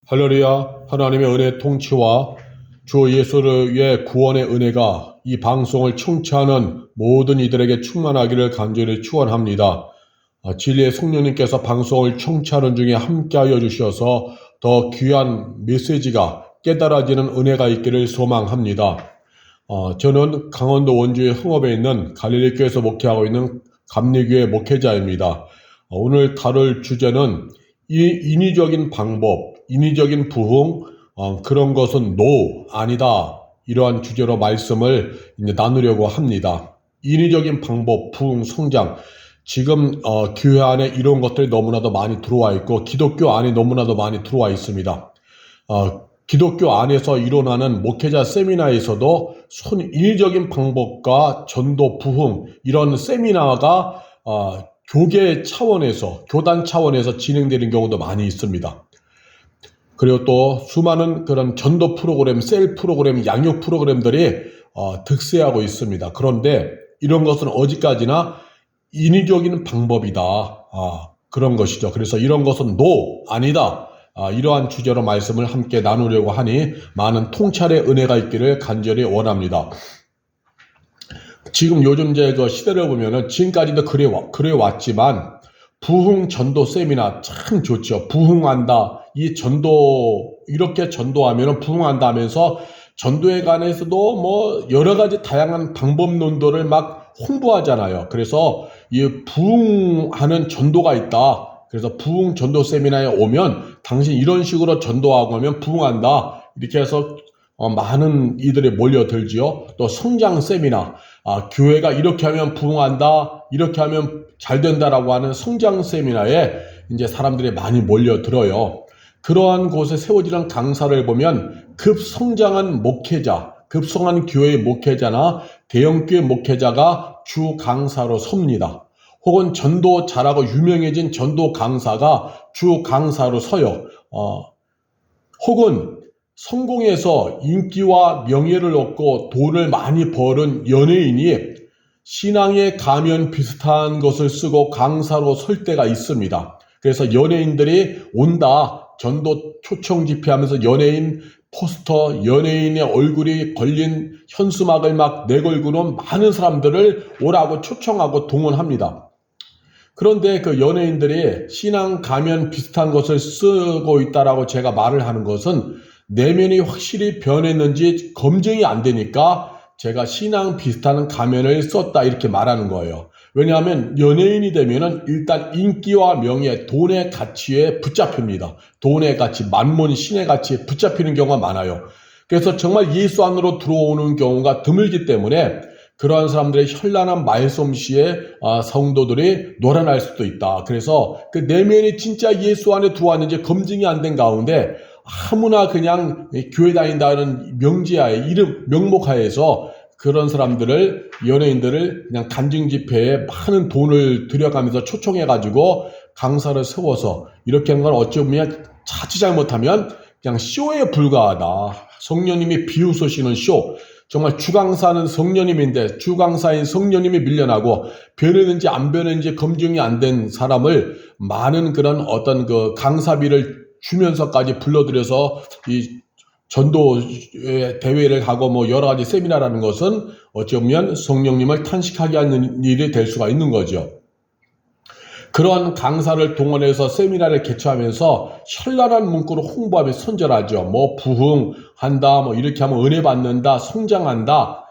할렐루야. 하나님의 은혜 통치와 주 예수의 구원의 은혜가 이 방송을 청취하는 모든 이들에게 충만하기를 간절히 축원합니다. 진리의 성령님께서 방송을 청취하는 중에 함께하여 주셔서 더 귀한 메시지가 깨달아지는 은혜가 있기를 소망합니다. 저는 강원도 원주의 흥업에 있는 갈릴리교회에서 목회하고 있는 감리교회 목회자입니다. 오늘 다룰 주제는 이 인위적인 방법, 인위적인 부흥, 그런 것은 아니다. 이러한 주제로 말씀을 이제 나누려고 합니다. 인위적인 방법, 부흥, 성장. 지금 교회 안에 이런 것들이 너무나도 많이 들어와 있고 기독교 안에 너무나도 많이 들어와 있습니다. 기독교 안에서 일어나는 목회자 세미나에서도 인위적인 방법과 전도, 부흥 이런 세미나가 교계 차원에서, 교단 차원에서 진행되는 경우도 많이 있습니다. 그리고 또 수많은 그런 전도 프로그램, 셀 프로그램, 양육 프로그램들이 득세하고 있습니다. 그런데 이런 것은 어디까지나 인위적인 방법이다. 그런 것이죠. 그래서 이런 것은 아니다. 이러한 주제로 말씀을 함께 나누려고 하니 많은 통찰의 은혜가 있기를 간절히 원합니다. 지금 요즘 그 시대를 보면은 지금까지도 그래 왔지만 부흥 전도 세미나 참 좋죠. 부흥한다. 이 전도 이렇게 전도하면은 부흥한다 하면서 전도에 관해서도 뭐 여러 가지 다양한 방법론들을 막 홍보하잖아요. 그래서 이 부흥하는 전도가 있다. 그래서 부흥 전도 세미나에 오면 당신 이런 식으로 전도하고 하면 부흥한다. 이렇게 해서 많은 이들이 몰려들지요. 또 성장 세미나, 교회가 이렇게 하면 부흥한다, 이렇게 하면 잘 된다라고 하는 성장 세미나에 이제 사람들이 많이 몰려들어요. 그러한 곳에 세워지는 강사를 보면 급성장한 목회자, 급성한 교회의 목회자나 대형교회 목회자가 주 강사로 섭니다. 혹은 전도 잘하고 유명해진 전도 강사가 주 강사로 서요. 혹은 성공해서 인기와 명예를 얻고 돈을 많이 벌은 연예인이 신앙의 가면 비슷한 것을 쓰고 강사로 설 때가 있습니다. 그래서 연예인들이 온다, 전도 초청 집회하면서 연예인 포스터, 연예인의 얼굴이 걸린 현수막을 막 내걸고는 많은 사람들을 오라고 초청하고 동원합니다. 그런데 그 연예인들이 신앙 가면 비슷한 것을 쓰고 있다라고 제가 말을 하는 것은 내면이 확실히 변했는지 검증이 안 되니까 제가 신앙 비슷한 가면을 썼다 이렇게 말하는 거예요. 왜냐하면 연예인이 되면은 일단 인기와 명예, 돈의 가치에 붙잡힙니다. 돈의 가치, 만몬, 신의 가치에 붙잡히는 경우가 많아요. 그래서 정말 예수 안으로 들어오는 경우가 드물기 때문에 그러한 사람들의 현란한 말솜씨에 성도들이 놀아날 수도 있다. 그래서 그 내면이 진짜 예수 안에 들어왔는지 검증이 안 된 가운데 아무나 그냥 교회 다닌다는 명제하에, 명목하에서 그런 사람들을, 연예인들을 그냥 간증 집회에 많은 돈을 들여가면서 초청해가지고 강사를 세워서 이렇게 하는 건 어찌 보면 자칫 잘못하면 그냥 쇼에 불과하다. 성령님이 비웃으시는 쇼. 정말 주강사는 성령님인데 주강사인 성령님이 밀려나고 변했는지 안 변했는지 검증이 안 된 사람을 많은 그런 어떤 그 강사비를 주면서까지 불러들여서 이 전도 대회를 하고 뭐 여러 가지 세미나라는 것은 어찌 보면 성령님을 탄식하게 하는 일이 될 수가 있는 거죠. 그러한 강사를 동원해서 세미나를 개최하면서 현란한 문구로 홍보하며 선전하죠. 뭐 부흥한다, 뭐 이렇게 하면 은혜 받는다, 성장한다.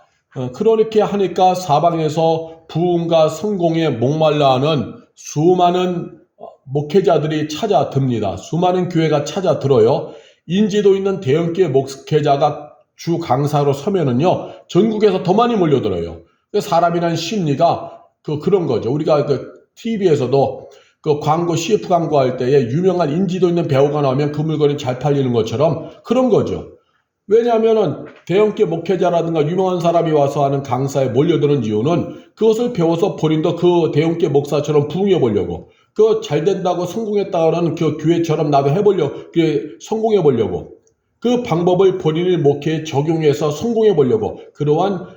그렇게 하니까 사방에서 부흥과 성공에 목말라하는 수많은 목회자들이 찾아듭니다. 수많은 교회가 찾아들어요. 인지도 있는 대형교회 목회자가 주 강사로 서면은요, 전국에서 더 많이 몰려들어요. 사람이란 심리가 그런 거죠. 우리가 TV에서도 그 광고, CF 광고 할 때에 유명한 인지도 있는 배우가 나오면 그 물건이 잘 팔리는 것처럼 그런 거죠. 왜냐하면은 대형교회 목회자라든가 유명한 사람이 와서 하는 강사에 몰려드는 이유는 그것을 배워서 본인도 그 대형교회 목사처럼 부흥해 보려고, 그 잘 된다고 성공했다는 그 교회처럼 나도 해보려고, 성공해 보려고, 그 방법을 본인의 목회에 적용해서 성공해 보려고 그러한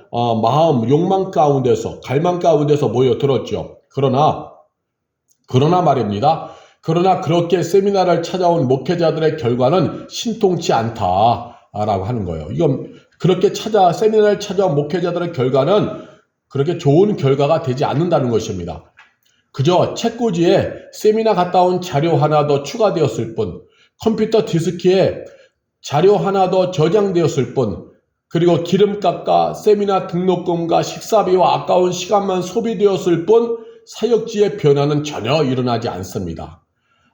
마음, 욕망 가운데서, 갈망 가운데서 모여들었죠. 그러나 말입니다. 그러나 그렇게 세미나를 찾아온 목회자들의 결과는 신통치 않다라고 하는 거예요. 이건 그렇게 세미나를 찾아온 목회자들의 결과는 그렇게 좋은 결과가 되지 않는다는 것입니다. 그저 책꽂이에 세미나 갔다 온 자료 하나 더 추가되었을 뿐, 컴퓨터 디스크에 자료 하나 더 저장되었을 뿐, 그리고 기름값과 세미나 등록금과 식사비와 아까운 시간만 소비되었을 뿐 사역지의 변화는 전혀 일어나지 않습니다.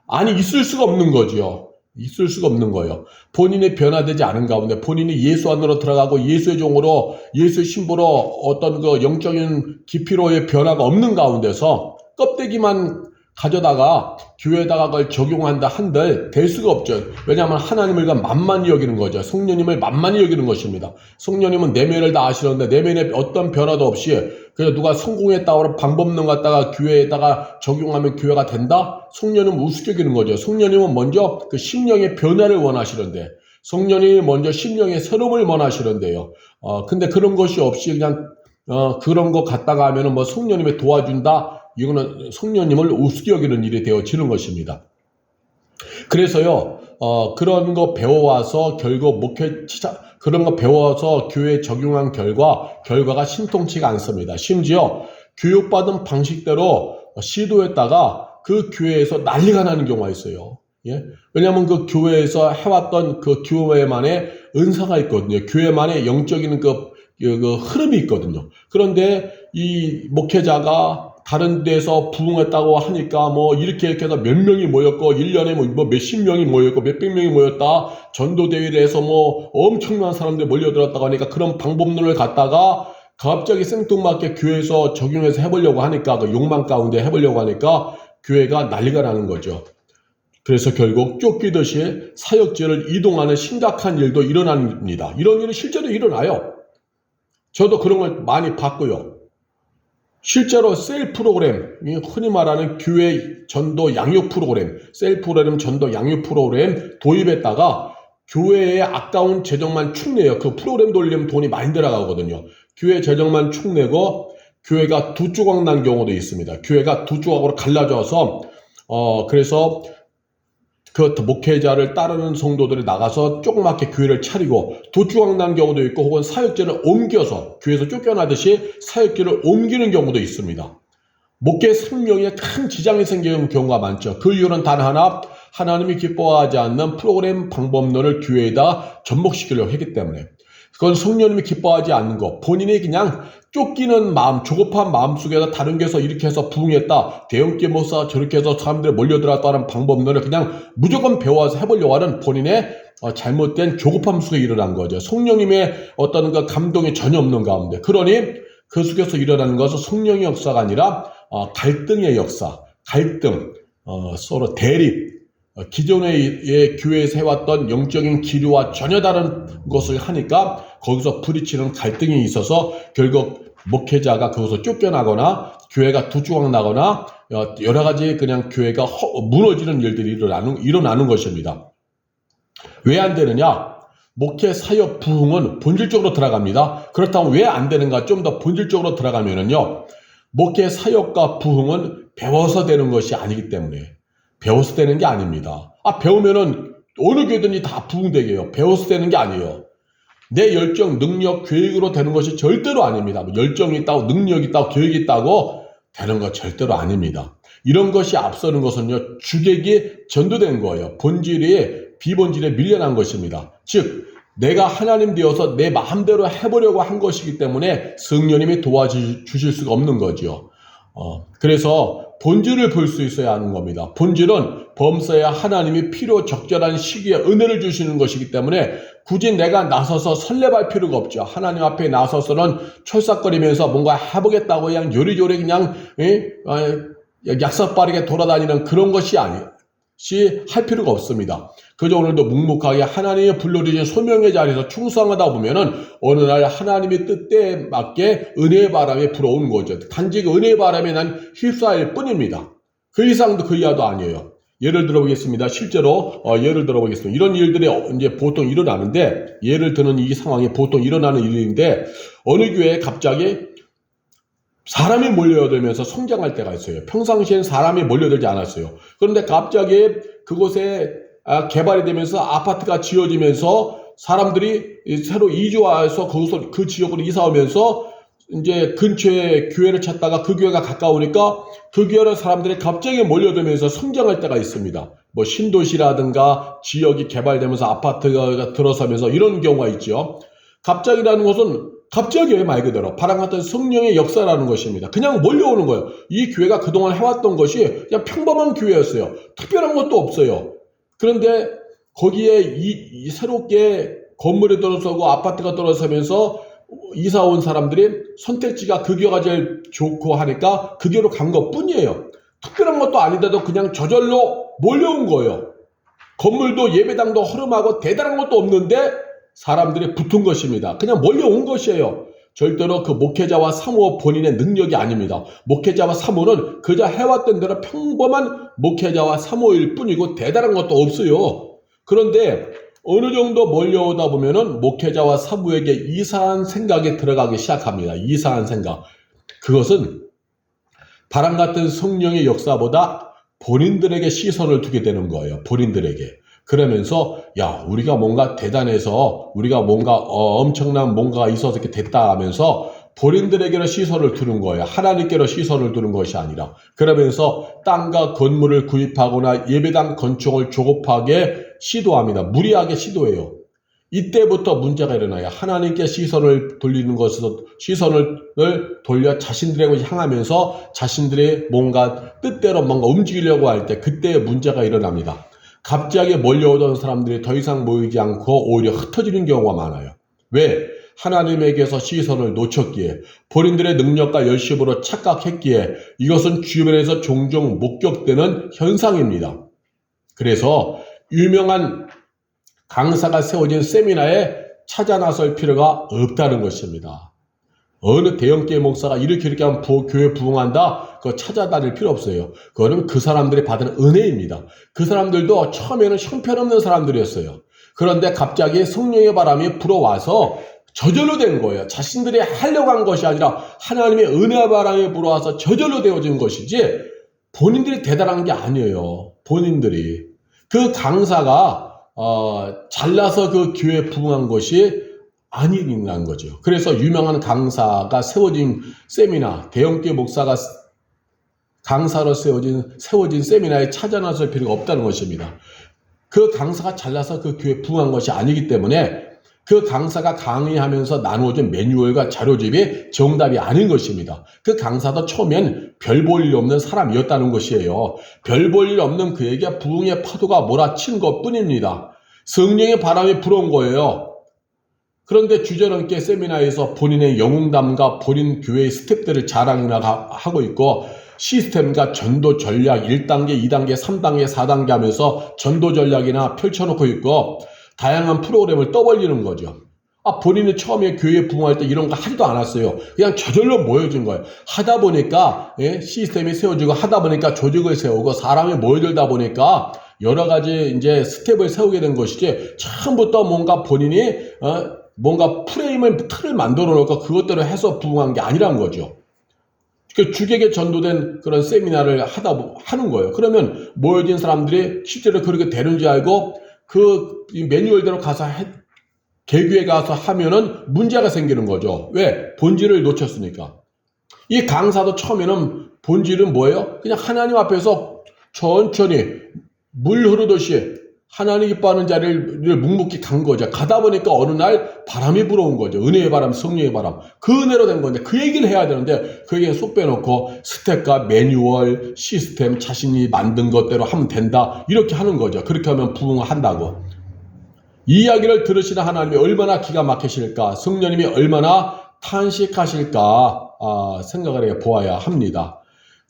아니, 있을 수가 없는 거지요. 있을 수가 없는 거예요. 본인이 변화되지 않은 가운데, 본인이 예수 안으로 들어가고 예수의 종으로, 예수의 신부로 어떤 그 영적인 깊이로의 변화가 없는 가운데서 껍데기만 가져다가 교회에다가 그걸 적용한다 한들 될 수가 없죠. 왜냐하면 하나님을 만만히 여기는 거죠. 성령님을 만만히 여기는 것입니다. 성령님은 내면을 다 아시는데 내면에 어떤 변화도 없이 그냥 누가 성공했다고 방법론 갖다가 교회에다가 적용하면 교회가 된다? 성령님은 우습게 여기는 거죠. 성령님은 먼저 그 심령의 변화를 원하시는데, 성령님이 먼저 심령의 새로움을 원하시는데요. 근데 그런 것이 없이 그냥 그런 거 갖다가 하면은 뭐 성령님이 도와준다? 이거는 성령님을 우습게 여기는 일이 되어지는 것입니다. 그래서요, 그런 거 배워와서 결국 그런 거 배워서 교회에 적용한 결과가 신통치가 않습니다. 심지어 교육받은 방식대로 시도했다가 그 교회에서 난리가 나는 경우가 있어요. 예? 왜냐하면 그 교회에서 해왔던 그 교회만의 은사가 있거든요. 교회만의 영적인 그 흐름이 있거든요. 그런데 이 목회자가 다른 데서 부흥했다고 하니까 뭐 이렇게 해서 몇 명이 모였고 1년에 뭐 몇십 명이 모였고 몇백 명이 모였다. 전도대회를 해서 뭐 엄청난 사람들이 몰려들었다고 하니까 그런 방법론을 갖다가 갑자기 생뚱맞게 교회에서 적용해서 해보려고 하니까 그 욕망 가운데 해보려고 하니까 교회가 난리가 나는 거죠. 그래서 결국 쫓기듯이 사역지를 이동하는 심각한 일도 일어납니다. 이런 일은 실제로 일어나요. 저도 그런 걸 많이 봤고요. 실제로 셀 프로그램, 흔히 말하는 교회 전도 양육 프로그램, 셀 프로그램 전도 양육 프로그램 도입했다가 교회에 아까운 재정만 축내요. 그 프로그램 돌리면 돈이 많이 들어가거든요. 교회 재정만 축내고 교회가 두 조각 난 경우도 있습니다. 교회가 두 조각으로 갈라져서 그래서 그 목회자를 따르는 성도들이 나가서 조그맣게 교회를 차리고 두 조각 난 경우도 있고, 혹은 사역지를 옮겨서 교회에서 쫓겨나듯이 사역지를 옮기는 경우도 있습니다. 목회 생명에 큰 지장이 생기는 경우가 많죠. 그 이유는 단 하나, 하나님이 기뻐하지 않는 프로그램 방법론을 교회에다 접목시키려고 했기 때문에. 그건 성령님이 기뻐하지 않는 것, 본인이 그냥 쫓기는 마음, 조급한 마음 속에서 다른 교회에서 이렇게 해서 부흥했다, 대형교회 목사 저렇게 해서 사람들이 몰려들었다는 방법론을 그냥 무조건 배워서 해보려고 하는 본인의 잘못된 조급함 속에 일어난 거죠. 성령님의 어떤 그 감동이 전혀 없는 가운데. 그러니 그 속에서 일어나는 것은 성령의 역사가 아니라 갈등의 역사, 갈등, 서로 대립, 기존의 교회에서 해왔던 영적인 기류와 전혀 다른 것을 하니까 거기서 부딪히는 갈등이 있어서 결국 목회자가 거기서 쫓겨나거나 교회가 두 조각 나거나 여러 가지 그냥 교회가 무너지는 일들이 일어나는 것입니다. 왜 안 되느냐? 목회 사역 부흥은 본질적으로 들어갑니다. 그렇다면 왜 안 되는가? 좀 더 본질적으로 들어가면은요, 목회 사역과 부흥은 배워서 되는 것이 아니기 때문에. 배워서 되는 게 아닙니다. 배우면은 어느 교회든지 다 부흥되게요. 배워서 되는 게 아니에요. 내 열정, 능력, 계획으로 되는 것이 절대로 아닙니다. 열정이 있다고, 능력이 있다고, 계획이 있다고 되는 거 절대로 아닙니다. 이런 것이 앞서는 것은요, 주객이 전도된 거예요. 본질이 비본질에 밀려난 것입니다. 즉, 내가 하나님 되어서 내 마음대로 해보려고 한 것이기 때문에 성령님이 도와주실 수가 없는 거죠. 그래서 본질을 볼 수 있어야 하는 겁니다. 본질은 범사에 하나님이 필요 적절한 시기에 은혜를 주시는 것이기 때문에 굳이 내가 나서서 설레발 필요가 없죠. 하나님 앞에 나서서는 철삭거리면서 뭔가 해보겠다고 그냥 요리조리 그냥 약삭빠르게 돌아다니는 그런 것이 할 필요가 없습니다. 그저 오늘도 묵묵하게 하나님의 불러주신 소명의 자리에서 충성하다 보면은 어느 날 하나님의 뜻에 맞게 은혜의 바람이 불어오는 거죠. 단지 그 은혜의 바람에 난 휩싸일 뿐입니다. 그 이상도 그 이하도 아니에요. 예를 들어보겠습니다. 실제로 예를 들어보겠습니다. 이런 일들이 이제 보통 일어나는데, 예를 드는 이 상황이 보통 일어나는 일인데, 어느 교회에 갑자기 사람이 몰려들면서 성장할 때가 있어요. 평상시엔 사람이 몰려들지 않았어요. 그런데 갑자기 그곳에 개발이 되면서 아파트가 지어지면서 사람들이 새로 이주와서 거기서 그 지역으로 이사 오면서 이제 근처에 교회를 찾다가 그 교회가 가까우니까 그 교회로 사람들이 갑자기 몰려들면서 성장할 때가 있습니다. 뭐 신도시라든가 지역이 개발되면서 아파트가 들어서면서 이런 경우가 있죠. 갑자기라는 것은 갑자기 말 그대로 바람 같은 성령의 역사라는 것입니다. 그냥 몰려오는 거예요. 이 교회가 그동안 해왔던 것이 그냥 평범한 교회였어요. 특별한 것도 없어요. 그런데 거기에 이 새롭게 건물이 들어서고 아파트가 들어서면서 이사 온 사람들이 선택지가 그 교회가 제일 좋고 하니까 그 교회로 간 것뿐이에요. 특별한 것도 아닌데도 그냥 저절로 몰려온 거예요. 건물도 예배당도 허름하고 대단한 것도 없는데 사람들이 붙은 것입니다. 그냥 몰려온 것이에요. 절대로 그 목회자와 사모 본인의 능력이 아닙니다. 목회자와 사모는 그저 해왔던 대로 평범한 목회자와 사모일 뿐이고 대단한 것도 없어요. 그런데 어느 정도 몰려오다 보면은 목회자와 사모에게 이상한 생각이 들어가기 시작합니다. 이상한 생각. 그것은 바람 같은 성령의 역사보다 본인들에게 시선을 두게 되는 거예요. 본인들에게. 그러면서 우리가 뭔가 대단해서 우리가 뭔가 엄청난 뭔가가 있어서 이렇게 됐다 하면서 본인들에게로 시선을 두는 거예요. 하나님께로 시선을 두는 것이 아니라. 그러면서 땅과 건물을 구입하거나 예배당 건축을 조급하게 시도합니다. 무리하게 시도해요. 이때부터 문제가 일어나요. 하나님께 시선을 돌리는 것에서 시선을 돌려 자신들에게 향하면서 자신들의 뭔가 뜻대로 뭔가 움직이려고 할 때 그때 문제가 일어납니다. 갑자기 몰려오던 사람들이 더 이상 모이지 않고 오히려 흩어지는 경우가 많아요. 왜? 하나님에게서 시선을 놓쳤기에, 본인들의 능력과 열심으로 착각했기에 이것은 주변에서 종종 목격되는 현상입니다. 그래서 유명한 강사가 세워진 세미나에 찾아 나설 필요가 없다는 것입니다. 어느 대형교회 목사가 이렇게 하면 교회 부흥한다? 그거 찾아다닐 필요 없어요. 그거는 그 사람들이 받은 은혜입니다. 그 사람들도 처음에는 형편없는 사람들이었어요. 그런데 갑자기 성령의 바람이 불어와서 저절로 된 거예요. 자신들이 하려고 한 것이 아니라 하나님의 은혜의 바람이 불어와서 저절로 되어진 것이지 본인들이 대단한 게 아니에요. 본인들이. 그 강사가 잘나서 그 교회에 부흥한 것이 아니라는 거죠. 그래서 유명한 강사가 세워진 세미나, 대형교회 목사가 강사로 세워진 세미나에 찾아 나설 필요가 없다는 것입니다. 그 강사가 잘나서 그 교회에 부흥한 것이 아니기 때문에 그 강사가 강의하면서 나누어준 매뉴얼과 자료집이 정답이 아닌 것입니다. 그 강사도 처음엔 별 볼 일 없는 사람이었다는 것이에요. 별 볼 일 없는 그에게 부흥의 파도가 몰아친 것뿐입니다. 성령의 바람이 불어온 거예요. 그런데 주저넘게 세미나에서 본인의 영웅담과 본인 교회의 스텝들을 자랑이나 하고 있고 시스템과 전도 전략 1단계, 2단계, 3단계, 4단계 하면서 전도 전략이나 펼쳐놓고 있고 다양한 프로그램을 떠벌리는 거죠. 본인은 처음에 교회 부흥할 때 이런 거 하지도 않았어요. 그냥 저절로 모여진 거예요. 하다 보니까 시스템이 세워지고 하다 보니까 조직을 세우고 사람이 모여들다 보니까 여러 가지 이제 스텝을 세우게 된 것이지 처음부터 뭔가 본인이 뭔가 틀을 만들어 놓고 그것대로 해서 부흥한 게 아니란 거죠. 그 주객에 전도된 그런 세미나를 하는 거예요. 그러면 모여진 사람들이 실제로 그렇게 되는 줄 알고 그 매뉴얼대로 가서 개교에 가서 하면은 문제가 생기는 거죠. 왜? 본질을 놓쳤으니까. 이 강사도 처음에는 본질은 뭐예요? 그냥 하나님 앞에서 천천히 물 흐르듯이 하나님 기뻐하는 자리를 묵묵히 간 거죠. 가다 보니까 어느 날 바람이 불어온 거죠. 은혜의 바람, 성령의 바람. 그 은혜로 된 건데 그 얘기를 해야 되는데 그 얘기는 쏙 빼놓고 스텝과 매뉴얼, 시스템, 자신이 만든 것대로 하면 된다. 이렇게 하는 거죠. 그렇게 하면 부흥한다고. 이 이야기를 들으시는 하나님이 얼마나 기가 막히실까, 성령님이 얼마나 탄식하실까 생각을 해 보아야 합니다.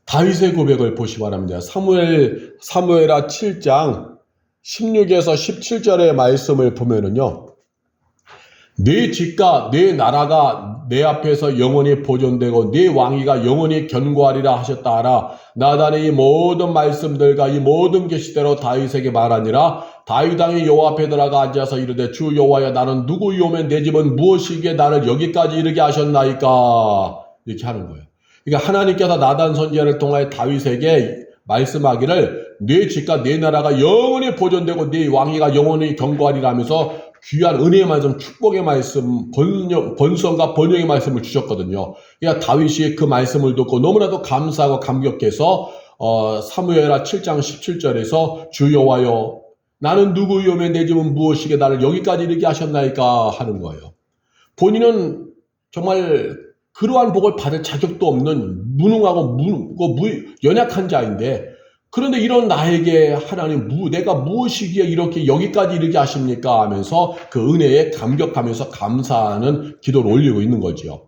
다윗의 고백을 보시기 바랍니다. 사무엘하 7장 16에서 17절의 말씀을 보면은요. 네 집과 네 나라가 내 앞에서 영원히 보존되고 네 왕위가 영원히 견고하리라 하셨다 하라. 나단의 이 모든 말씀들과 이 모든 계시대로 다윗에게 말하니라. 다윗 왕이 여호와 앞에 들어가 앉아서 이르되 주 여호와여 나는 누구이오며 내 집은 무엇이기에 나를 여기까지 이르게 하셨나이까. 이렇게 하는 거예요. 그러니까 하나님께서 나단 선지자를 통하여 다윗에게 말씀하기를 네 집과 네 나라가 영원히 보존되고 네 왕위가 영원히 견고하리라면서 귀한 은혜의 말씀, 축복의 말씀, 번성과 번영의 말씀을 주셨거든요. 그러니까 다윗이 그 말씀을 듣고 너무나도 감사하고 감격해서 사무엘하 7장 17절에서 주 여호와여 나는 누구이오며 내 집은 무엇이게 나를 여기까지 이르게 하셨나이까 하는 거예요. 본인은 정말 그러한 복을 받을 자격도 없는 무능하고 연약한 자인데, 그런데 이런 나에게 하나님 내가 무엇이기에 이렇게 여기까지 이르게 하십니까 하면서 그 은혜에 감격하면서 감사하는 기도를 올리고 있는 거죠.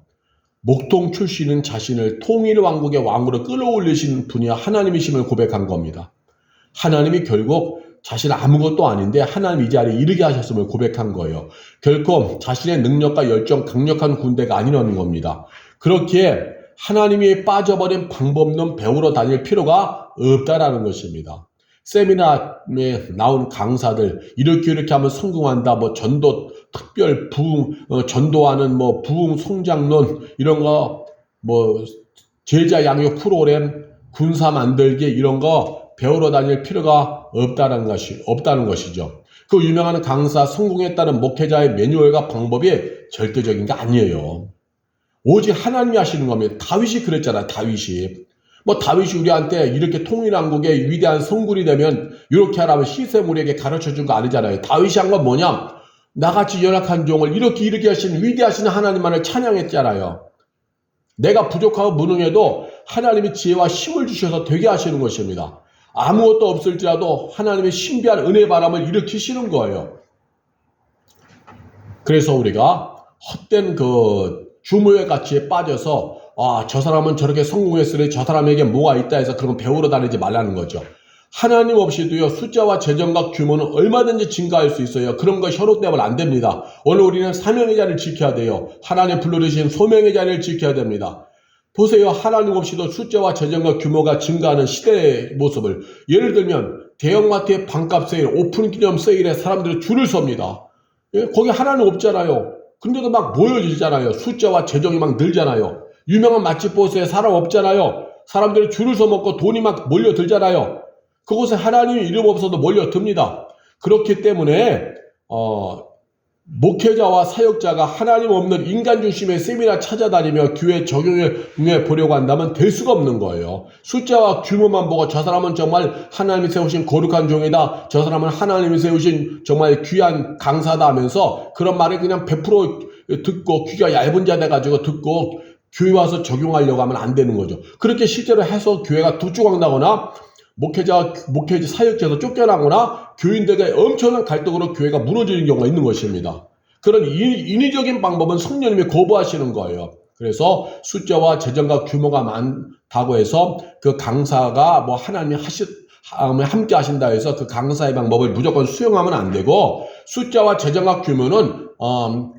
목통 출신은 자신을 통일 왕국의 왕으로 끌어올리신 분이 하나님이심을 고백한 겁니다. 하나님이 결국 자신 아무것도 아닌데 하나님 이 자리에 이르게 하셨음을 고백한 거예요. 결코 자신의 능력과 열정, 강력한 군대가 아니라는 겁니다. 그렇기에 하나님이 빠져버린 방법 없는 배우러 다닐 필요가 없다라는 것입니다. 세미나에 나온 강사들 이렇게 하면 성공한다, 뭐 전도 특별 부흥, 전도하는 뭐 부흥 성장론 이런 거, 뭐 제자 양육 프로그램, 군사 만들기 이런 거 배우러 다닐 필요가 없다는 것이죠. 그 유명한 강사 성공했다는 목회자의 매뉴얼과 방법이 절대적인 게 아니에요. 오직 하나님이 하시는 겁니다. 다윗이 그랬잖아요. 다윗이 우리한테 이렇게 통일왕국의 위대한 성군이 되면 이렇게 하라면 시세물에게 가르쳐 준 거 아니잖아요. 다윗이 한 건 뭐냐? 나같이 연약한 종을 이렇게 하신 위대하신 하나님만을 찬양했잖아요. 내가 부족하고 무능해도 하나님이 지혜와 힘을 주셔서 되게 하시는 것입니다. 아무것도 없을지라도 하나님의 신비한 은혜 바람을 일으키시는 거예요. 그래서 우리가 헛된 주모의 가치에 빠져서 저 사람은 저렇게 성공했으니 저 사람에게 뭐가 있다 해서 그런 거 배우러 다니지 말라는 거죠. 하나님 없이도요, 숫자와 재정과 규모는 얼마든지 증가할 수 있어요. 그런 거 현혹되면 안 됩니다. 오늘 우리는 사명의 자리를 지켜야 돼요. 하나님 불러주신 소명의 자리를 지켜야 됩니다. 보세요. 하나님 없이도 숫자와 재정과 규모가 증가하는 시대의 모습을. 예를 들면 대형마트의 반값 세일, 오픈 기념 세일에 사람들이 줄을 섭니다. 거기 하나님 없잖아요. 근데도 막 모여지잖아요. 숫자와 재정이 막 늘잖아요. 유명한 맛집 보세요. 사람 없잖아요. 사람들이 줄을 서먹고 돈이 막 몰려들잖아요. 그곳에 하나님의 이름 없어도 몰려듭니다. 그렇기 때문에 목회자와 사역자가 하나님 없는 인간 중심의 세미나 찾아다니며 교회 적용해 보려고 한다면 될 수가 없는 거예요. 숫자와 규모만 보고 저 사람은 정말 하나님이 세우신 거룩한 종이다, 저 사람은 하나님이 세우신 정말 귀한 강사다 하면서 그런 말을 그냥 100% 듣고 귀가 얇은 자 돼가지고 듣고 교회 와서 적용하려고 하면 안 되는 거죠. 그렇게 실제로 해서 교회가 두 조각 나거나 목회자 사역자에서 쫓겨나거나 교인들과 엄청난 갈등으로 교회가 무너지는 경우가 있는 것입니다. 그런 인위적인 방법은 성령님이 거부하시는 거예요. 그래서 숫자와 재정과 규모가 많다고 해서 그 강사가 뭐 하나님이 함께 하신다 해서 그 강사의 방법을 무조건 수용하면 안 되고, 숫자와 재정과 규모는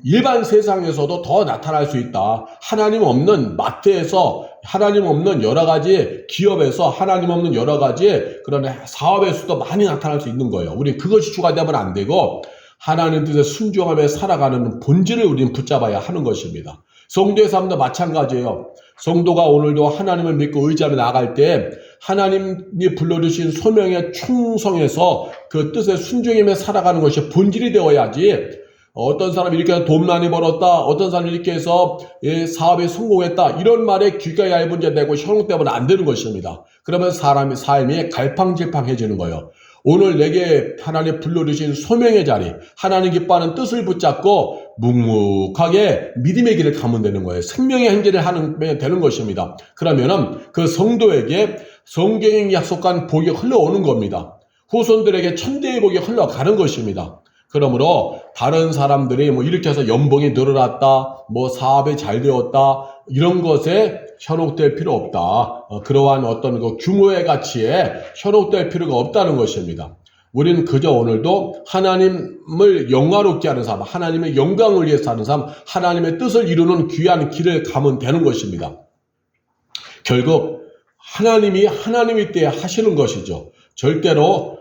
일반 세상에서도 더 나타날 수 있다. 하나님 없는 마트에서, 하나님 없는 여러 가지 기업에서, 하나님 없는 여러 가지 그런 사업에서도 많이 나타날 수 있는 거예요. 우리 그것이 주가 되면 안 되고 하나님 뜻에 순종하며 살아가는 본질을 우리는 붙잡아야 하는 것입니다. 성도의 삶도 마찬가지예요. 성도가 오늘도 하나님을 믿고 의지하며 나갈 때 하나님이 불러주신 소명에 충성해서 그 뜻에 순종하며 살아가는 것이 본질이 되어야지, 어떤 사람이 이렇게 해서 돈 많이 벌었다, 어떤 사람이 이렇게 해서 사업에 성공했다, 이런 말에 귀가 얇은 자 되고 현혹되면 안 되는 것입니다. 그러면 사람의 삶이 갈팡질팡해지는 거예요. 오늘 내게 하나님 불러주신 소명의 자리, 하나님 기뻐하는 뜻을 붙잡고 묵묵하게 믿음의 길을 가면 되는 거예요. 생명의 행진을 하면 되는 것입니다. 그러면은 그 성도에게 성경이 약속한 복이 흘러오는 겁니다. 후손들에게 천대의 복이 흘러가는 것입니다. 그러므로 다른 사람들이 뭐 이렇게 해서 연봉이 늘어났다, 뭐 사업이 잘 되었다, 이런 것에 현혹될 필요 없다. 그러한 어떤 그 규모의 가치에 현혹될 필요가 없다는 것입니다. 우리는 그저 오늘도 하나님을 영화롭게 하는 삶, 하나님의 영광을 위해서 하는 삶, 하나님의 뜻을 이루는 귀한 길을 가면 되는 것입니다. 결국 하나님이 때 하시는 것이죠. 절대로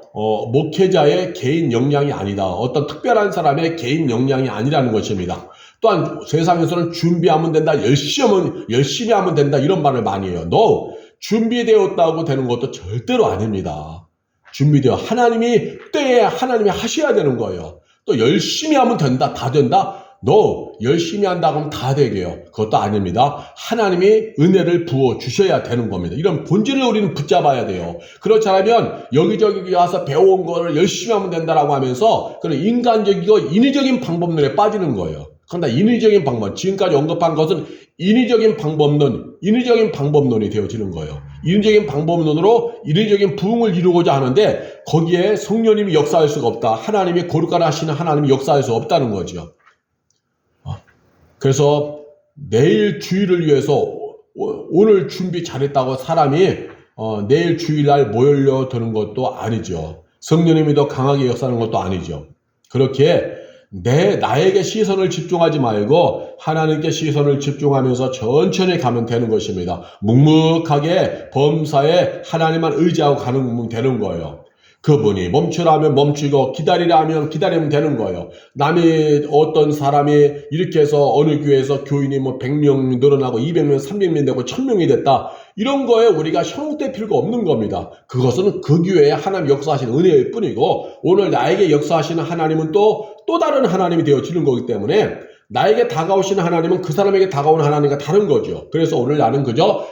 목회자의 개인 역량이 아니다. 어떤 특별한 사람의 개인 역량이 아니라는 것입니다. 또한 세상에서는 준비하면 된다, 열심히 하면 된다 이런 말을 많이 해요. No, 준비되었다고 되는 것도 절대로 아닙니다. 준비되어 하나님이 때에 하나님이 하셔야 되는 거예요. 또 열심히 하면 된다, 다 된다? No, 열심히 한다고 하면 다 되게요. 그것도 아닙니다. 하나님이 은혜를 부어 주셔야 되는 겁니다. 이런 본질을 우리는 붙잡아야 돼요. 그렇지 않으면 여기저기 와서 배워온 거를 열심히 하면 된다라고 하면서 그런 인간적이고 인위적인 방법론에 빠지는 거예요. 그런데 인위적인 방법, 지금까지 언급한 것은 인위적인 방법론이 되어지는 거예요. 인위적인 방법론으로 인위적인 부흥을 이루고자 하는데 거기에 성령님이 역사할 수가 없다. 하나님이 거룩하라 하시는 하나님이 역사할 수 없다는 거죠. 그래서 내일 주일을 위해서 오늘 준비 잘했다고 사람이 내일 주일날 모여드는 것도 아니죠. 성령님이 더 강하게 역사하는 것도 아니죠. 그렇게 나에게 시선을 집중하지 말고 하나님께 시선을 집중하면서 천천히 가면 되는 것입니다. 묵묵하게 범사에 하나님만 의지하고 가는 되는 거예요. 그분이 멈추라 하면 멈추고 기다리라 하면 기다리면 되는 거예요. 남이 어떤 사람이 이렇게 해서 어느 교회에서 교인이 100명 늘어나고 200명, 300명 되고 1000명이 됐다. 이런 거에 우리가 현혹될 필요가 없는 겁니다. 그것은 그 교회에 하나님 역사하시는 은혜일 뿐이고 오늘 나에게 역사하시는 하나님은 또 다른 하나님이 되어지는 거기 때문에 나에게 다가오시는 하나님은 그 사람에게 다가오는 하나님과 다른 거죠. 그래서 오늘 나는 그저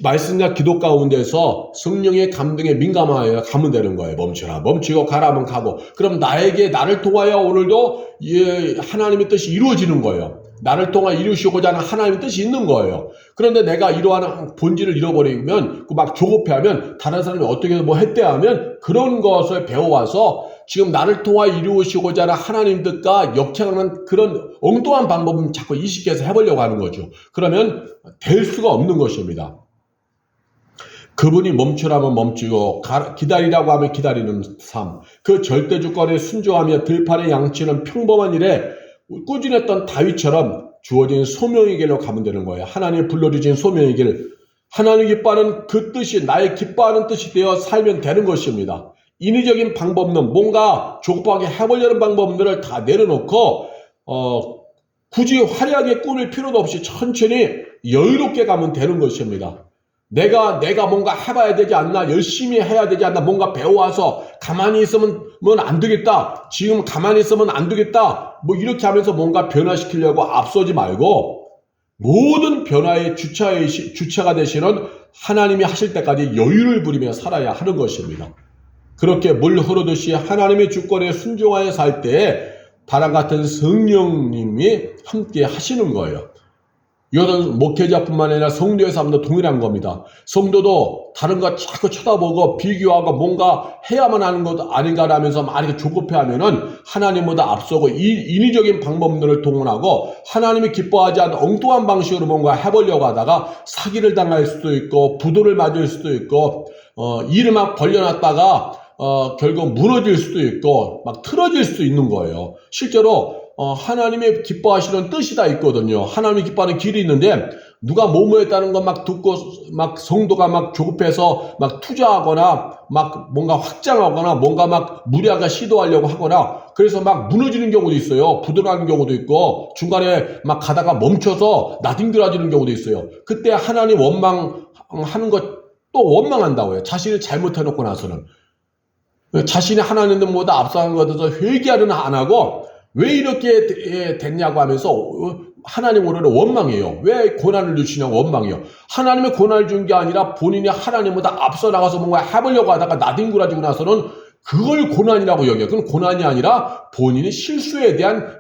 말씀과 기도 가운데서 성령의 감동에 민감하여 가면 되는 거예요. 멈추고 가라면 가고. 그럼 나를 통하여 오늘도 하나님의 뜻이 이루어지는 거예요. 나를 통하 이루시고자 하는 하나님의 뜻이 있는 거예요. 그런데 내가 이러한 본질을 잃어버리면 막 조급해하면 다른 사람이 어떻게 뭐 했대 하면 그런 것을 배워와서 지금 나를 통하 이루시고자 하는 하나님 뜻과 역행하는 그런 엉뚱한 방법은 자꾸 이식해서 해보려고 하는 거죠. 그러면 될 수가 없는 것입니다. 그분이 멈추라면 멈추고 기다리라고 하면 기다리는 삶, 그 절대 주권에 순종하며 들판에 양치는 평범한 일에 꾸준했던 다윗처럼 주어진 소명의 길로 가면 되는 거예요. 하나님이 불러주신 소명의 길, 하나님이 기뻐하는 그 뜻이 나의 기뻐하는 뜻이 되어 살면 되는 것입니다. 인위적인 방법론, 뭔가 조급하게 해보려는 방법들을 다 내려놓고 굳이 화려하게 꾸밀 필요도 없이 천천히 여유롭게 가면 되는 것입니다. 내가 뭔가 해봐야 되지 않나, 열심히 해야 되지 않나, 뭔가 배워와서 가만히 있으면 안 되겠다, 지금 가만히 있으면 안 되겠다, 이렇게 하면서 뭔가 변화시키려고 앞서지 말고 모든 변화의 주체가 되시는 하나님이 하실 때까지 여유를 부리며 살아야 하는 것입니다. 그렇게 물 흐르듯이 하나님의 주권에 순종하여 살 때에 바람 같은 성령님이 함께 하시는 거예요. 이것은 목회자뿐만 아니라 성도의 삶도 동일한 겁니다. 성도도 다른 거 자꾸 쳐다보고 비교하고 뭔가 해야만 하는 것 아닌가라면서 막 이렇게 조급해하면은 하나님보다 앞서고 인위적인 방법론을 동원하고 하나님이 기뻐하지 않는 엉뚱한 방식으로 뭔가 해보려고 하다가 사기를 당할 수도 있고 부도를 맞을 수도 있고 일을 막 벌려놨다가 결국 무너질 수도 있고 막 틀어질 수도 있는 거예요. 실제로 하나님의 기뻐하시는 뜻이 다 있거든요. 하나님이 기뻐하는 길이 있는데 누가 뭐뭐 했다는 거 막 듣고 막 성도가 막 조급해서 막 투자하거나 막 뭔가 확장하거나 뭔가 막 무리하게 시도하려고 하거나 그래서 막 무너지는 경우도 있어요. 부도나는 경우도 있고 중간에 막 가다가 멈춰서 나뒹굴어지는 경우도 있어요. 그때 하나님 원망하는 것 또 원망한다고요. 자신이 잘못해놓고 나서는 자신이 하나님보다 앞서간 것에 대해서 회개하려는 안 하고 왜 이렇게 됐냐고 하면서 하나님 오늘은 원망해요. 왜 고난을 주시냐고 원망해요. 하나님의 고난을 준 게 아니라 본인이 하나님보다 앞서 나가서 뭔가 해보려고 하다가 나뒹굴어지고 나서는 그걸 고난이라고 여겨요. 그건 고난이 아니라 본인이 실수에 대한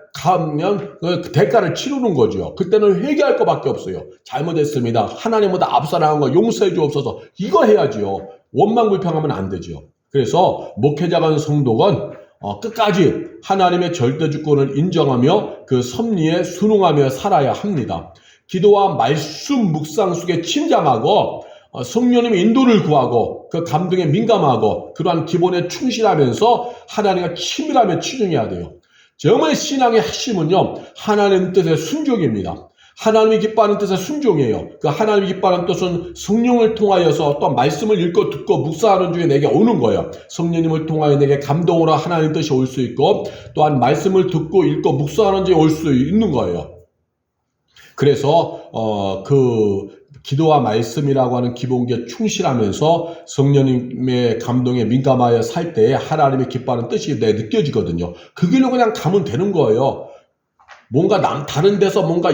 대가를 치르는 거죠. 그때는 회개할 것밖에 없어요. 잘못했습니다. 하나님보다 앞서 나간 거 용서해 주옵소서. 이거 해야지요. 원망불평하면 안 되죠. 그래서 목회자건 성도건 끝까지 하나님의 절대 주권을 인정하며 그 섭리에 순응하며 살아야 합니다. 기도와 말씀 묵상 속에 침잠하고 성령님의 인도를 구하고 그 감동에 민감하고 그러한 기본에 충실하면서 하나님과 친밀하며 치중해야 돼요. 정말 신앙의 핵심은요, 하나님 뜻의 순종입니다. 하나님이 기뻐하는 뜻의 순종이에요. 그 하나님이 기뻐하는 뜻은 성령을 통하여서 또 말씀을 읽고 듣고 묵상하는 중에 내게 오는 거예요. 성령님을 통하여 내게 감동으로 하나님 뜻이 올 수 있고 또한 말씀을 듣고 읽고 묵상하는 중에 올 수 있는 거예요. 그래서 그 기도와 말씀이라고 하는 기본기에 충실하면서 성령님의 감동에 민감하여 살 때에 하나님의 기뻐하는 뜻이 느껴지거든요. 그 길로 그냥 가면 되는 거예요. 뭔가 다른 데서 뭔가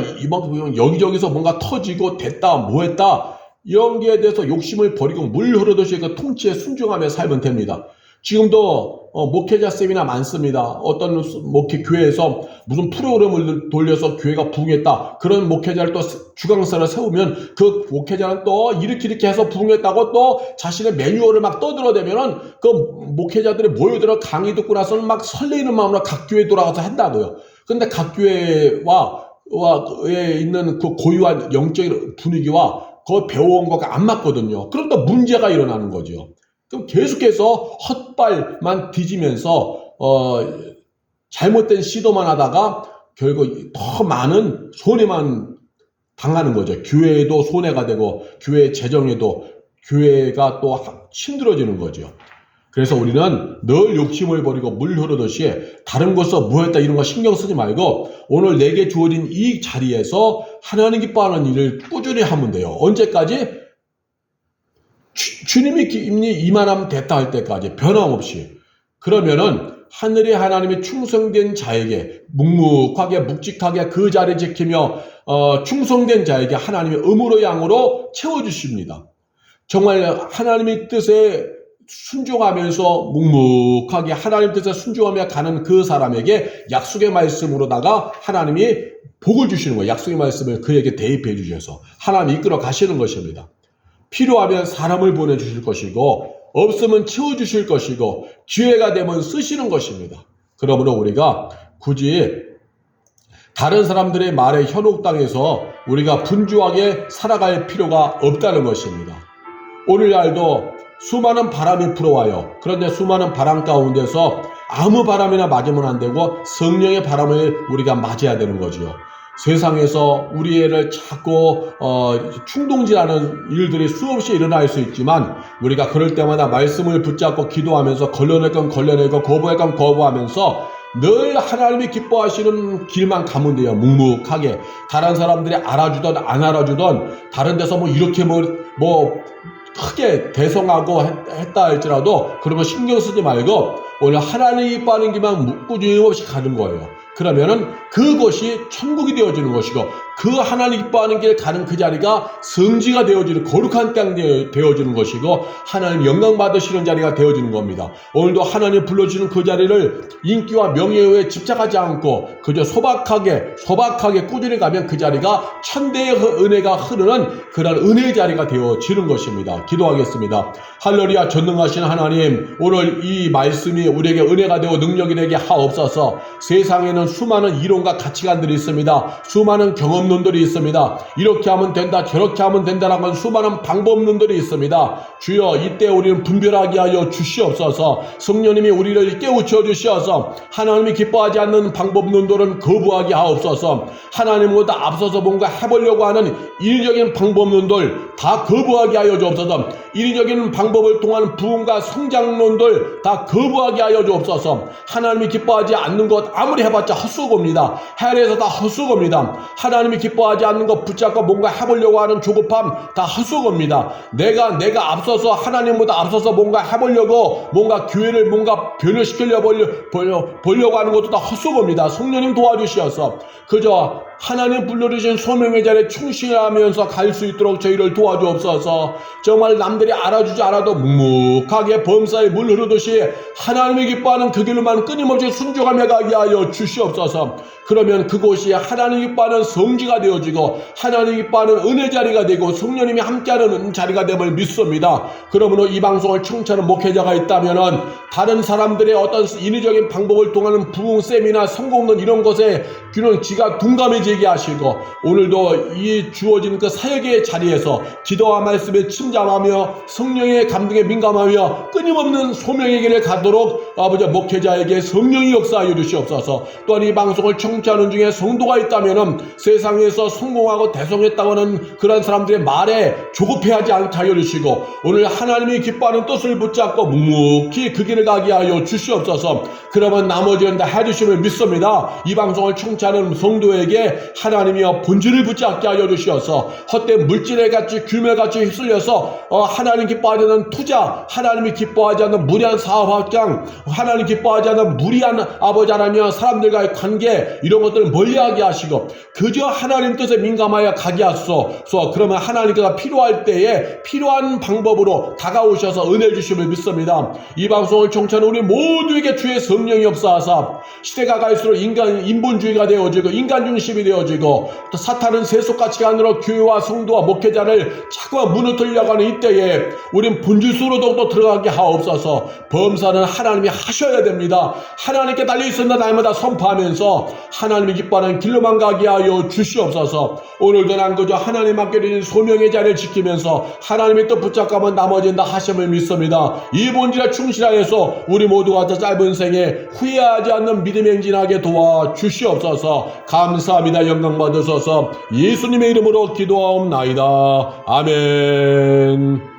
여기저기서 뭔가 터지고 됐다 뭐 했다 이런 게 대해서 욕심을 버리고 물 흐르듯이 그 통치에 순종하며 살면 됩니다. 지금도 목회자 세미나 많습니다. 어떤 목회 교회에서 무슨 프로그램을 돌려서 교회가 부흥했다. 그런 목회자를 또 주강사를 세우면 그 목회자는 또 이렇게 해서 부흥했다고 또 자신의 매뉴얼을 막 떠들어대면은 그 목회자들이 모여들어 강의 듣고 나서는 막 설레이는 마음으로 각 교회에 돌아가서 한다고요. 근데 각 교회에 있는 그 고유한 영적인 분위기와 그 배워온 거가 안 맞거든요. 그러니까 문제가 일어나는 거죠. 그럼 계속해서 헛발만 뒤지면서 잘못된 시도만 하다가 결국 더 많은 손해만 당하는 거죠. 교회에도 손해가 되고 교회 재정에도 교회가 또 힘들어지는 거죠. 그래서 우리는 늘 욕심을 버리고 물 흐르듯이 다른 것서 뭐 했다 이런 거 신경 쓰지 말고 오늘 내게 주어진 이 자리에서 하나님 기뻐하는 일을 꾸준히 하면 돼요. 언제까지? 주님이 이만하면 됐다 할 때까지 변함없이. 그러면은 하늘의 하나님이 충성된 자에게 묵묵하게 묵직하게 그 자리 지키며 충성된 자에게 하나님이 음으로 양으로 채워주십니다. 정말 하나님의 뜻에 순종하면서 묵묵하게 하나님 뜻에 순종하며 가는 그 사람에게 약속의 말씀으로다가 하나님이 복을 주시는 거예요. 약속의 말씀을 그에게 대입해 주셔서 하나님이 이끌어 가시는 것입니다. 필요하면 사람을 보내주실 것이고 없으면 채워주실 것이고 기회가 되면 쓰시는 것입니다. 그러므로 우리가 굳이 다른 사람들의 말에 현혹당해서 우리가 분주하게 살아갈 필요가 없다는 것입니다. 오늘날도 수많은 바람이 불어와요. 그런데 수많은 바람 가운데서 아무 바람이나 맞으면 안 되고 성령의 바람을 우리가 맞아야 되는 거죠. 세상에서 우리 애를 자꾸 충동질하는 일들이 수없이 일어날 수 있지만 우리가 그럴 때마다 말씀을 붙잡고 기도하면서 걸러낼 건 걸러내고 거부할 건 거부하면서 늘 하나님이 기뻐하시는 길만 가면 돼요. 묵묵하게. 다른 사람들이 알아주던 안 알아주던 다른 데서 뭐 이렇게 크게 대성하고 했다 할지라도 그런 거 신경 쓰지 말고 오늘 하나님이 기뻐하는 길만 꾸준히 가는 거예요. 그러면은 그것이 천국이 되어지는 것이고 그 하나님 기뻐하는 길 가는 그 자리가 성지가 되어지는 거룩한 땅 되어지는 것이고 하나님 영광 받으시는 자리가 되어지는 겁니다. 오늘도 하나님 불러주는 그 자리를 인기와 명예에 집착하지 않고 그저 소박하게 꾸준히 가면 그 자리가 천대의 은혜가 흐르는 그런 은혜의 자리가 되어지는 것입니다. 기도하겠습니다. 할렐루야. 전능하신 하나님, 오늘 이 말씀이 우리에게 은혜가 되어 능력이 되게 하옵소서. 세상에는 수많은 이론과 가치관들이 있습니다. 수많은 경험론들이 있습니다. 이렇게 하면 된다 저렇게 하면 된다라는 수많은 방법론들이 있습니다. 주여, 이때 우리는 분별하게 하여 주시옵소서. 성령님이 우리를 깨우쳐 주시어서 하나님이 기뻐하지 않는 방법론들은 거부하게 하옵소서. 하나님보다 앞서서 뭔가 해보려고 하는 인위적인 방법론들 다 거부하게 하여 주옵소서. 인위적인 방법을 통한 부흥과 성장론들 다 거부하게 하여 주옵소서. 하나님이 기뻐하지 않는 것 아무리 해봤자 헛수고입니다. 해외에서 다 헛수고입니다. 하나님이 기뻐하지 않는 것 붙잡고 뭔가 해보려고 하는 조급함 다 헛수고입니다. 내가 앞서서 하나님보다 앞서서 뭔가 해보려고 뭔가 교회를 뭔가 변화시키려고 하는 것도 다 헛수고입니다. 성령님 도와주시어서 그저 하나님 불러주신 소명의 자리에 충실하면서 갈 수 있도록 저희를 도와주옵소서. 정말 남들이 알아주지 않아도 묵묵하게 범사에 물 흐르듯이 하나님이 기뻐하는 그 길로만 끊임없이 순종하며 가게 하여 주시옵소서. 그러면 그곳이 하나님 기뻐하는 성지가 되어지고 하나님 기뻐하는 은혜 자리가 되고 성령님이 함께하는 자리가 됨을 믿습니다. 그러므로 이 방송을 청취하는 목회자가 있다면은 다른 사람들의 어떤 인위적인 방법을 통하는 부흥 세미나 성공론 이런 것에 균은 지가 둔감해지게 하시고 오늘도 이 주어진 그 사역의 자리에서 기도와 말씀에 침잠하며 성령의 감동에 민감하며 끊임없는 소명의 길을 가도록 아버지 목회자에게 성령이 역사하여 주시옵소서. 또한 이 방송을 청취하는 중에 성도가 있다면은 세상에서 성공하고 대성했다고 하는 그런 사람들의 말에 조급해하지 않게 하여 주시고 오늘 하나님이 기뻐하는 뜻을 붙잡고 묵묵히 그 길을 가게 하여 주시옵소서. 그러면 나머지는 다 해주심을 믿습니다. 이 방송을 청취하는 성도에게 하나님이여 본질을 붙잡게 하여 주시어서 헛된 물질에 같이 규모같이 휩쓸려서 하나님 기뻐하지 않는 투자, 하나님이 기뻐하지 않는 무리한 사업 확장, 하나님 기뻐하지 않는 무리한 아버지 하나님이여 사람들과의 관계 이런 것들을 멀리하게 하시고 그저 하나님 뜻에 민감하여 가게 하소서. 그러면 하나님께서 필요할 때에 필요한 방법으로 다가오셔서 은혜 주심을 믿습니다. 이 방송을 청취하는 우리 모두에게 주의 성령이 없사하사 시대가 갈수록 인본주의가 되어지고 인간 중심이 되어지고 또 사탄은 세속가치관으로 교회와 성도와 목회자를 자꾸만 무너뜨리려고 하는 이때에 우린 본질 속으로 더욱더 들어가게 하옵소서. 범사는 하나님이 하셔야 됩니다. 하나님께 달려있었는 날마다 선포하면서 하나님이 기뻐하는 길로만 가게 하여 주시옵소서. 오늘도 난 그저 하나님 맡겨진 소명의 자리를 지키면서 하나님의 뜻 붙잡가면 나머지는 다 하심을 믿습니다. 이 본질에 충실하여서 우리 모두가 더 짧은 생에 후회하지 않는 믿음 행진하게 도와주시옵소서. 감사합니다. 영광 받으소서. 예수님의 이름으로 기도하옵나이다. 아멘.